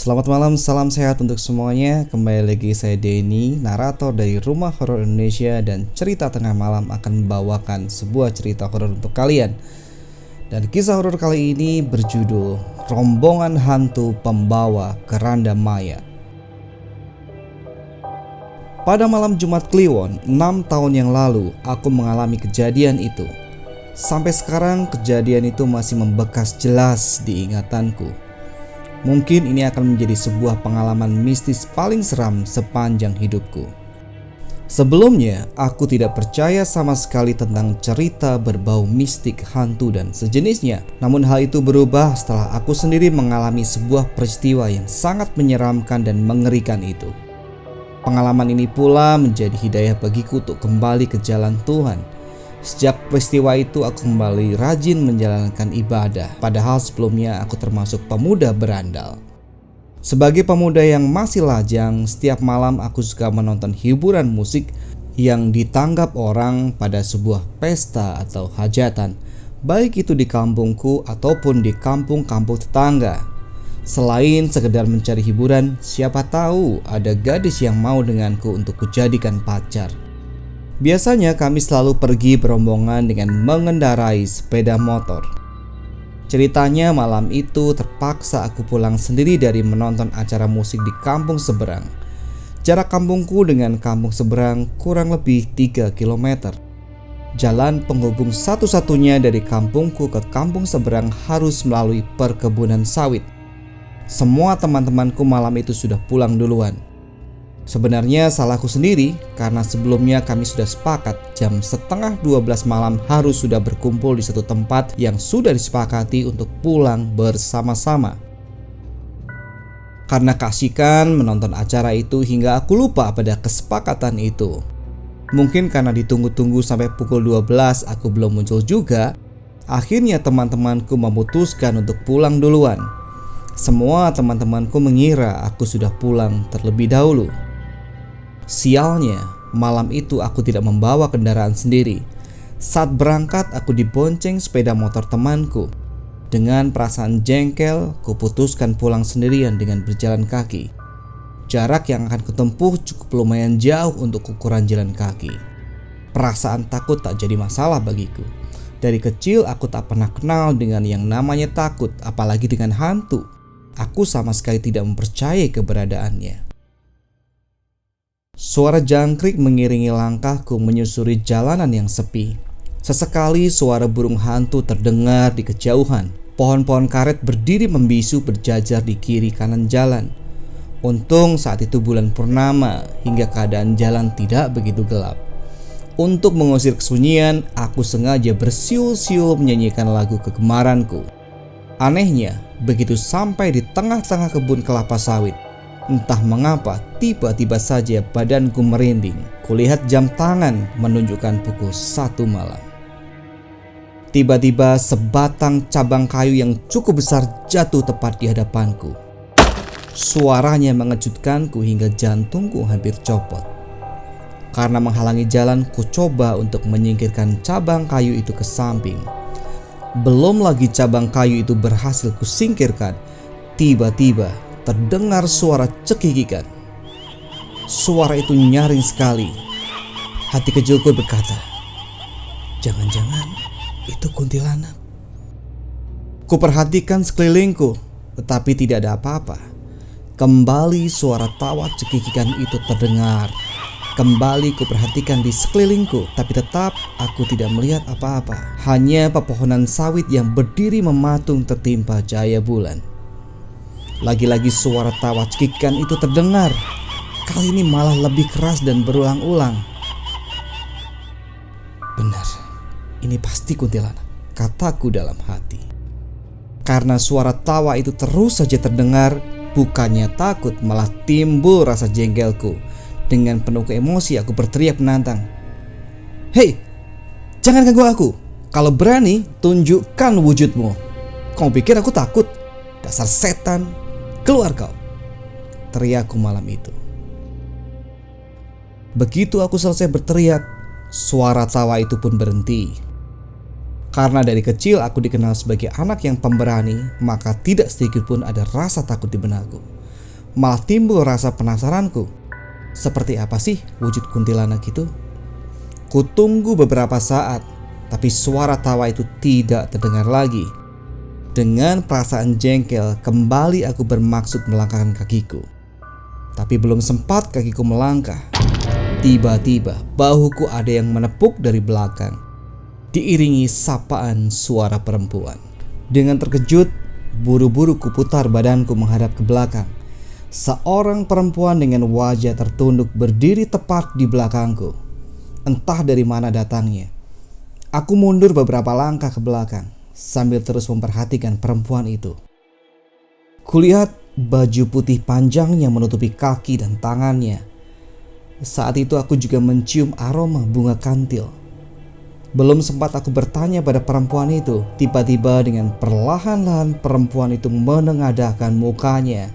Selamat malam, salam sehat untuk semuanya. Kembali lagi saya Denny, narator dari Rumah Horor Indonesia, dan cerita tengah malam akan membawakan sebuah cerita horor untuk kalian. Dan kisah horor kali ini berjudul Rombongan Hantu Pembawa Keranda Mayat. Pada malam Jumat Kliwon 6 tahun yang lalu, aku mengalami kejadian itu. Sampai sekarang kejadian itu masih membekas jelas di ingatanku. Mungkin ini akan menjadi sebuah pengalaman mistis paling seram sepanjang hidupku. Sebelumnya, aku tidak percaya sama sekali tentang cerita berbau mistik, hantu, dan sejenisnya. Namun hal itu berubah setelah aku sendiri mengalami sebuah peristiwa yang sangat menyeramkan dan mengerikan itu. Pengalaman ini pula menjadi hidayah bagiku untuk kembali ke jalan Tuhan. Sejak peristiwa itu aku kembali rajin menjalankan ibadah, padahal sebelumnya aku termasuk pemuda berandal. Sebagai pemuda yang masih lajang, setiap malam aku suka menonton hiburan musik yang ditanggap orang pada sebuah pesta atau hajatan, baik itu di kampungku ataupun di kampung-kampung tetangga. Selain sekedar mencari hiburan, siapa tahu ada gadis yang mau denganku untuk kujadikan pacar. Biasanya kami selalu pergi berombongan dengan mengendarai sepeda motor. Ceritanya malam itu terpaksa aku pulang sendiri dari menonton acara musik di kampung seberang. Jarak kampungku dengan kampung seberang kurang lebih 3 km. Jalan penghubung satu-satunya dari kampungku ke kampung seberang harus melalui perkebunan sawit. Semua teman-temanku malam itu sudah pulang duluan. Sebenarnya salahku sendiri, karena sebelumnya kami sudah sepakat jam 11:30 malam harus sudah berkumpul di satu tempat yang sudah disepakati untuk pulang bersama-sama. Karena kasihkan menonton acara itu hingga aku lupa pada kesepakatan itu. Mungkin karena ditunggu-tunggu sampai pukul 12 aku belum muncul juga, akhirnya teman-temanku memutuskan untuk pulang duluan. Semua teman-temanku mengira aku sudah pulang terlebih dahulu. Sialnya, malam itu aku tidak membawa kendaraan sendiri. Saat berangkat, aku dibonceng sepeda motor temanku. Dengan perasaan jengkel, kuputuskan pulang sendirian dengan berjalan kaki. Jarak yang akan kutempuh cukup lumayan jauh untuk ukuran jalan kaki. Perasaan takut tak jadi masalah bagiku. Dari kecil aku tak pernah kenal dengan yang namanya takut, apalagi dengan hantu. Aku sama sekali tidak mempercayai keberadaannya. Suara jangkrik mengiringi langkahku menyusuri jalanan yang sepi. Sesekali suara burung hantu terdengar di kejauhan. Pohon-pohon karet berdiri membisu berjajar di kiri kanan jalan. Untung saat itu bulan purnama hingga keadaan jalan tidak begitu gelap. Untuk mengusir kesunyian, aku sengaja bersiul-siul menyanyikan lagu kegemaranku. Anehnya, begitu sampai di tengah-tengah kebun kelapa sawit, entah mengapa tiba-tiba saja badanku merinding. Kulihat jam tangan menunjukkan pukul 1 malam. Tiba-tiba sebatang cabang kayu yang cukup besar jatuh tepat di hadapanku. Suaranya mengejutkanku hingga jantungku hampir copot. Karena menghalangi jalan, ku coba untuk menyingkirkan cabang kayu itu ke samping. Belum lagi cabang kayu itu berhasil kusingkirkan, tiba-tiba terdengar suara cekikikan. Suara itu nyaring sekali. Hati kecilku berkata, jangan-jangan itu kuntilanak. Kuperhatikan sekelilingku, tetapi tidak ada apa-apa. Kembali suara tawa cekikikan itu terdengar. Kembali kuperhatikan di sekelilingku, tapi tetap aku tidak melihat apa-apa. Hanya pepohonan sawit yang berdiri mematung tertimpa cahaya bulan. Lagi-lagi suara tawa cekikikan itu terdengar. Kali ini malah lebih keras dan berulang-ulang. Benar, ini pasti kuntilanak, kataku dalam hati. Karena suara tawa itu terus saja terdengar, bukannya takut malah timbul rasa jengkelku. Dengan penuh emosi aku berteriak menantang. Hei, jangan ganggu aku. Kalau berani, tunjukkan wujudmu. Kau pikir aku takut? Dasar setan. Keluar kau, teriakku malam itu. Begitu aku selesai berteriak, suara tawa itu pun berhenti. Karena dari kecil aku dikenal sebagai anak yang pemberani, maka tidak sedikit pun ada rasa takut di benakku. Malah timbul rasa penasaranku. Seperti apa sih wujud kuntilanak itu? Kutunggu beberapa saat, tapi suara tawa itu tidak terdengar lagi. Dengan perasaan jengkel, kembali aku bermaksud melangkahkan kakiku. Tapi belum sempat kakiku melangkah, tiba-tiba bahuku ada yang menepuk dari belakang, diiringi sapaan suara perempuan. Dengan terkejut, buru-buru kuputar badanku menghadap ke belakang. Seorang perempuan dengan wajah tertunduk berdiri tepat di belakangku. Entah dari mana datangnya. Aku mundur beberapa langkah ke belakang sambil terus memperhatikan perempuan itu. Kulihat baju putih panjang yang menutupi kaki dan tangannya. Saat itu aku juga mencium aroma bunga kantil. Belum sempat aku bertanya pada perempuan itu, tiba-tiba dengan perlahan-lahan perempuan itu menengadahkan mukanya.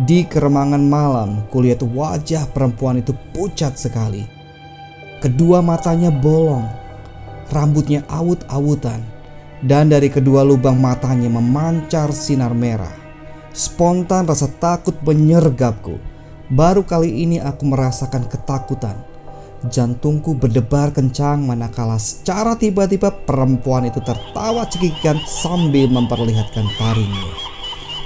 Di keremangan malam, kulihat wajah perempuan itu pucat sekali. Kedua matanya bolong, rambutnya awut-awutan, dan dari kedua lubang matanya memancar sinar merah. Spontan rasa takut menyergapku. Baru kali ini aku merasakan ketakutan. Jantungku berdebar kencang manakala secara tiba-tiba perempuan itu tertawa cekikikan sambil memperlihatkan taringnya.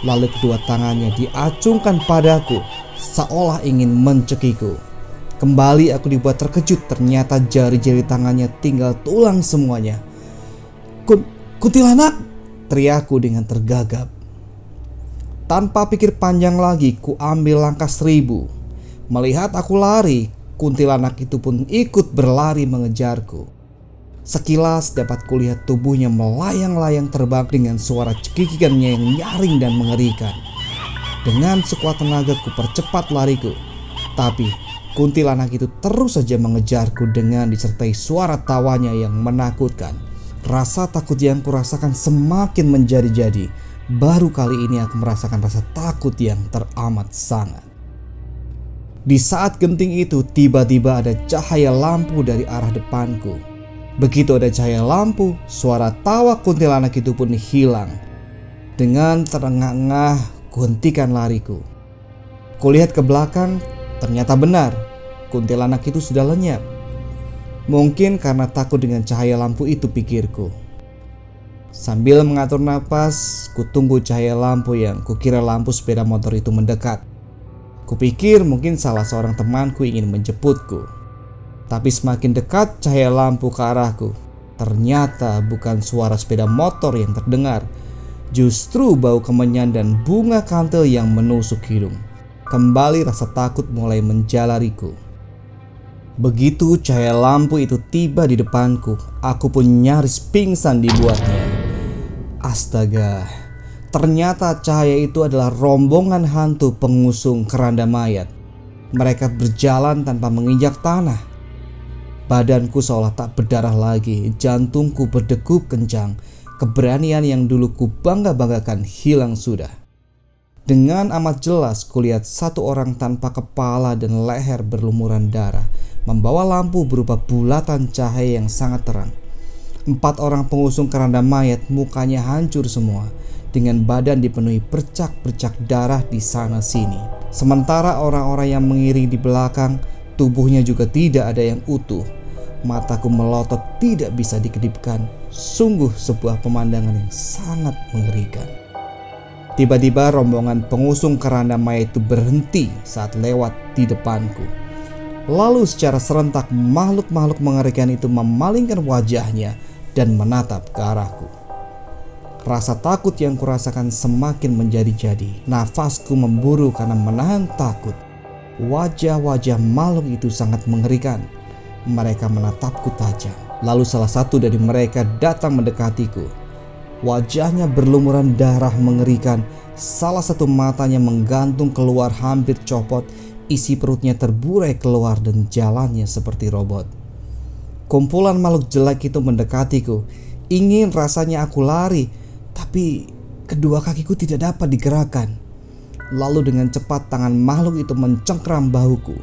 Lalu kedua tangannya diacungkan padaku seolah ingin mencekiku. Kembali aku dibuat terkejut, ternyata jari-jari tangannya tinggal tulang semuanya. Kuntilanak! Teriakku dengan tergagap. Tanpa pikir panjang lagi, ku ambil langkah 1000. Melihat aku lari, kuntilanak itu pun ikut berlari mengejarku. Sekilas dapat kulihat tubuhnya melayang-layang terbang dengan suara cekikikannya yang nyaring dan mengerikan. Dengan sekuat tenaga ku percepat lariku, tapi kuntilanak itu terus saja mengejarku dengan disertai suara tawanya yang menakutkan. Rasa takut yang kurasakan semakin menjadi-jadi. Baru kali ini aku merasakan rasa takut yang teramat sangat. Di saat genting itu, tiba-tiba ada cahaya lampu dari arah depanku. Begitu ada cahaya lampu, suara tawa kuntilanak itu pun hilang. Dengan terengah-engah, kuhentikan lariku. Kulihat ke belakang, ternyata benar, kuntilanak itu sudah lenyap. Mungkin karena takut dengan cahaya lampu itu, pikirku. Sambil mengatur napas, kutunggu cahaya lampu yang kukira lampu sepeda motor itu mendekat. Kupikir mungkin salah seorang temanku ingin menjemputku. Tapi semakin dekat cahaya lampu ke arahku, ternyata bukan suara sepeda motor yang terdengar, justru bau kemenyan dan bunga kantil yang menusuk hidung. Kembali rasa takut mulai menjalariku. Begitu cahaya lampu itu tiba di depanku, aku pun nyaris pingsan dibuatnya. Astaga, ternyata cahaya itu adalah rombongan hantu pengusung keranda mayat. Mereka berjalan tanpa menginjak tanah. Badanku seolah tak berdarah lagi, jantungku berdegup kencang. Keberanian yang dulu ku bangga-banggakan hilang sudah. Dengan amat jelas kulihat satu orang tanpa kepala dan leher berlumuran darah, membawa lampu berupa bulatan cahaya yang sangat terang. 4 orang pengusung keranda mayat mukanya hancur semua, dengan badan dipenuhi bercak-bercak darah di sana sini. Sementara orang-orang yang mengiring di belakang, tubuhnya juga tidak ada yang utuh. Mataku melotot tidak bisa dikedipkan. Sungguh sebuah pemandangan yang sangat mengerikan. Tiba-tiba rombongan pengusung keranda mayat itu berhenti saat lewat di depanku. Lalu secara serentak makhluk-makhluk mengerikan itu memalingkan wajahnya dan menatap ke arahku. Rasa takut yang kurasakan semakin menjadi-jadi. Nafasku memburu karena menahan takut. Wajah-wajah makhluk itu sangat mengerikan. Mereka menatapku tajam. Lalu salah satu dari mereka datang mendekatiku. Wajahnya berlumuran darah mengerikan. Salah satu matanya menggantung keluar hampir copot. Isi perutnya terburai keluar dan jalannya seperti robot. Kumpulan makhluk jelek itu mendekatiku. Ingin rasanya aku lari, tapi kedua kakiku tidak dapat digerakkan. Lalu dengan cepat tangan makhluk itu mencengkram bahuku.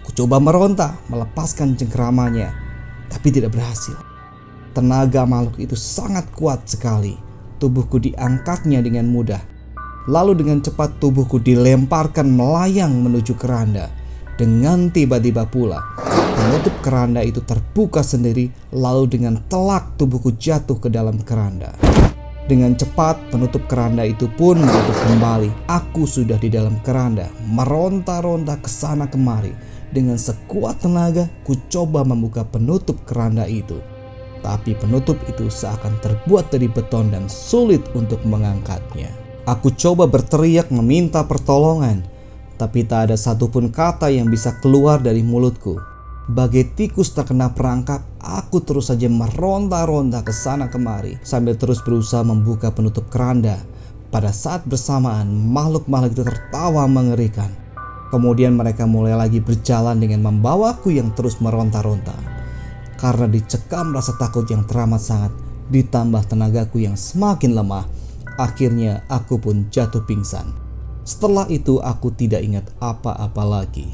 Kucoba meronta melepaskan cengkramannya, tapi tidak berhasil. Tenaga makhluk itu sangat kuat sekali. Tubuhku diangkatnya dengan mudah. Lalu dengan cepat tubuhku dilemparkan melayang menuju keranda. Dengan tiba-tiba pula, penutup keranda itu terbuka sendiri, lalu dengan telak tubuhku jatuh ke dalam keranda. Dengan cepat penutup keranda itu pun menutup kembali. Aku sudah di dalam keranda, meronta-ronta ke sana kemari. Dengan sekuat tenaga, ku coba membuka penutup keranda itu. Tapi penutup itu seakan terbuat dari beton dan sulit untuk mengangkatnya. Aku coba berteriak meminta pertolongan, tapi tak ada satupun kata yang bisa keluar dari mulutku. Bagai tikus terkena perangkap, aku terus saja meronta-ronta ke sana kemari sambil terus berusaha membuka penutup keranda. Pada saat bersamaan, makhluk-makhluk itu tertawa mengerikan. Kemudian mereka mulai lagi berjalan dengan membawaku yang terus meronta-ronta. Karena dicekam rasa takut yang teramat sangat, ditambah tenagaku yang semakin lemah, akhirnya aku pun jatuh pingsan. Setelah itu aku tidak ingat apa-apa lagi.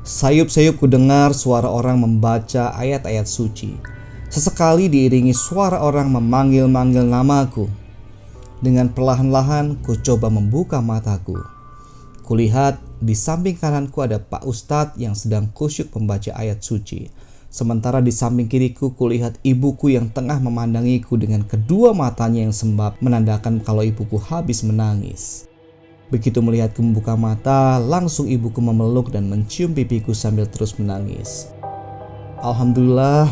Sayup-sayup ku dengar suara orang membaca ayat-ayat suci. Sesekali diiringi suara orang memanggil-manggil namaku. Dengan perlahan-lahan ku coba membuka mataku. Kulihat di samping kananku ada Pak Ustadz yang sedang kusyuk membaca ayat suci. Sementara di samping kiriku kulihat ibuku yang tengah memandangiku dengan kedua matanya yang sembab, menandakan kalau ibuku habis menangis. Begitu melihatku membuka mata, langsung ibuku memeluk dan mencium pipiku sambil terus menangis. "Alhamdulillah,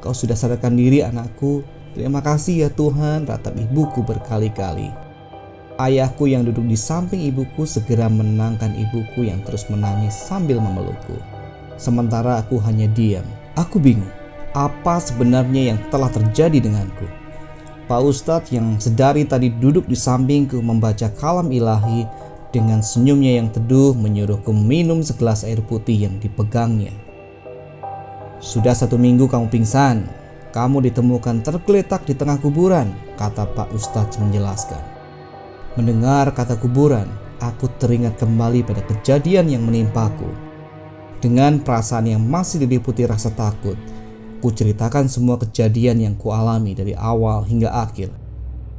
kau sudah sadarkan diri anakku. Terima kasih ya Tuhan," ratap ibuku berkali-kali. Ayahku yang duduk di samping ibuku segera menenangkan ibuku yang terus menangis sambil memelukku. Sementara aku hanya diam. Aku bingung, apa sebenarnya yang telah terjadi denganku. Pak Ustadz yang sedari tadi duduk di sampingku membaca kalam ilahi dengan senyumnya yang teduh menyuruhku minum segelas air putih yang dipegangnya. "Sudah 1 minggu kamu pingsan. Kamu ditemukan tergeletak di tengah kuburan," kata Pak Ustadz menjelaskan. Mendengar kata kuburan, aku teringat kembali pada kejadian yang menimpaku. Dengan perasaan yang masih diliputi rasa takut, ku ceritakan semua kejadian yang kualami dari awal hingga akhir.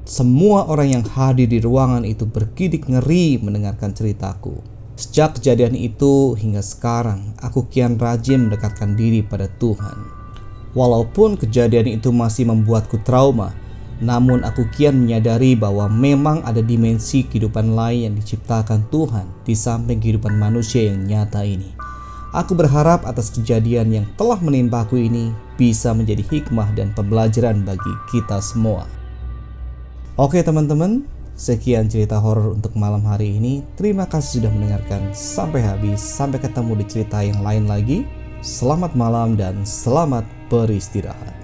Semua orang yang hadir di ruangan itu bergidik ngeri mendengarkan ceritaku. Sejak kejadian itu hingga sekarang, aku kian rajin mendekatkan diri pada Tuhan. Walaupun kejadian itu masih membuatku trauma, namun aku kian menyadari bahwa memang ada dimensi kehidupan lain yang diciptakan Tuhan di samping kehidupan manusia yang nyata ini. Aku berharap atas kejadian yang telah menimpaku ini bisa menjadi hikmah dan pembelajaran bagi kita semua. Oke teman-teman, sekian cerita horor untuk malam hari ini. Terima kasih sudah mendengarkan sampai habis. Sampai ketemu di cerita yang lain lagi. Selamat malam dan selamat beristirahat.